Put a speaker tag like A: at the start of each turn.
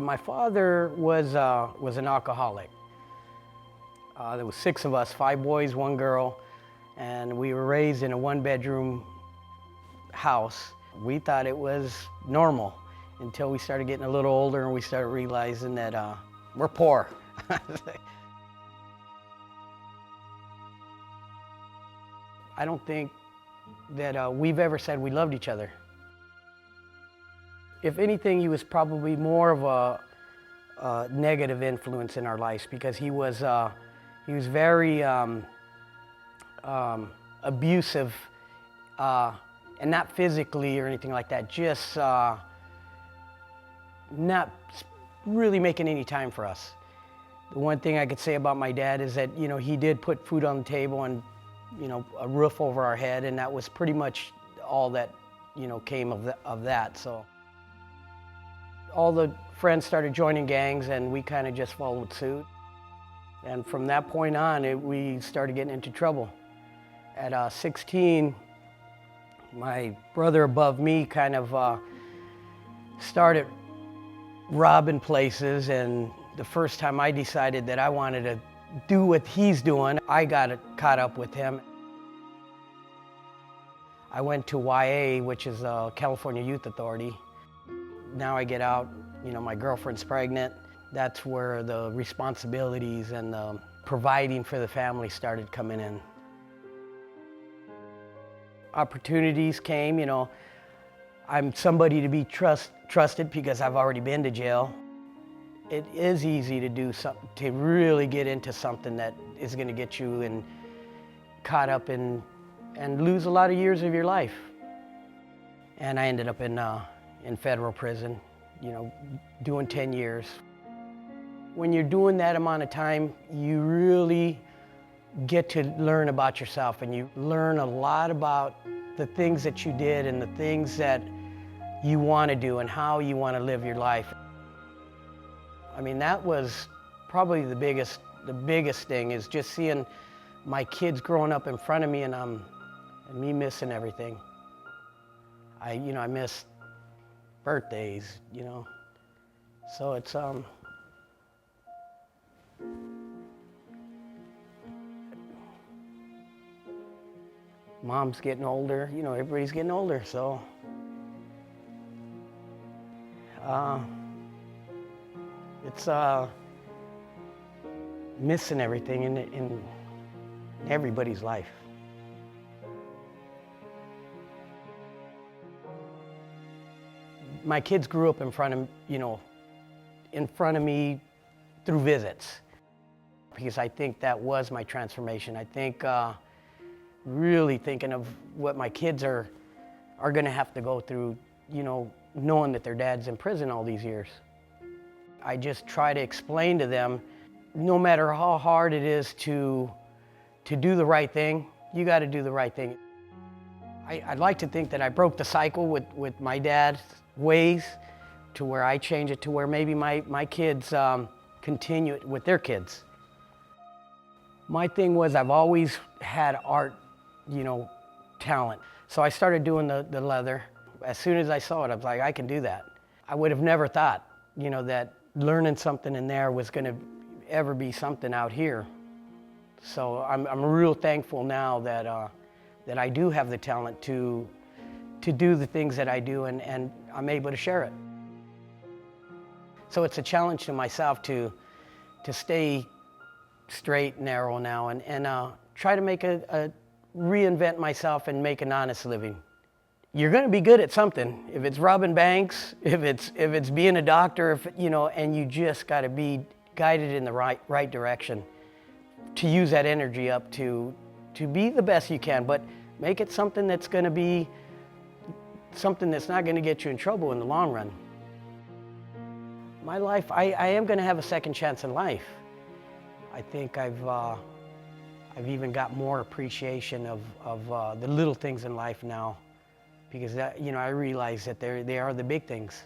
A: My father was an alcoholic. There was 6 of us, 5 boys, 1 girl, and we were raised in a 1-bedroom house. We thought it was normal until we started getting a little older and we started realizing that we're poor. I don't think that we've ever said we loved each other. If anything, he was probably more of a negative influence in our lives because he was very abusive, and not physically or anything like that, just not really making any time for us. The one thing I could say about my dad is that, you know, he did put food on the table and, you know, a roof over our head, and that was pretty much all that, you know, came of that. So all the friends started joining gangs and we kind of just followed suit. And from that point on, we started getting into trouble. At 16, my brother above me kind of started robbing places, and the first time I decided that I wanted to do what he's doing, I got caught up with him. I went to YA, which is California Youth Authority. Now I get out, you know, my girlfriend's pregnant. That's where the responsibilities and the providing for the family started coming in. Opportunities came, you know. I'm somebody to be trusted because I've already been to jail. It is easy to do something, to really get into something that is going to get you caught up in and lose a lot of years of your life. And I ended up in federal prison, you know, doing 10 years. When you're doing that amount of time, you really get to learn about yourself, and you learn a lot about the things that you did and the things that you want to do and how you want to live your life. I mean, that was probably the biggest thing, is just seeing my kids growing up in front of me and me missing everything. I miss birthdays, you know. So it's Mom's getting older, you know, everybody's getting older, so it's missing everything in everybody's life. My kids grew up in front of me through visits, because I think that was my transformation. I think really thinking of what my kids are going to have to go through, you know, knowing that their dad's in prison all these years. I just try to explain to them, no matter how hard it is to do the right thing, you got to do the right thing. I'd like to think that I broke the cycle with my dad's ways, to where I change it to where maybe my kids continue it with their kids. My thing was, I've always had art, you know, talent. So I started doing the leather. As soon as I saw it, I was like, I can do that. I would have never thought, you know, that learning something in there was going to ever be something out here. So I'm real thankful now that I do have the talent to do the things that I do, and I'm able to share it. So it's a challenge to myself to stay straight and narrow now, and try to make reinvent myself and make an honest living. You're going to be good at something. If it's robbing banks, if it's being a doctor, you know, and you just got to be guided in the right direction to use that energy up to be the best you can, but make it something that's going to be something that's not going to get you in trouble in the long run. My life, I am going to have a second chance in life. I think I've even got more appreciation of the little things in life now, because that, you know, I realize that they are the big things.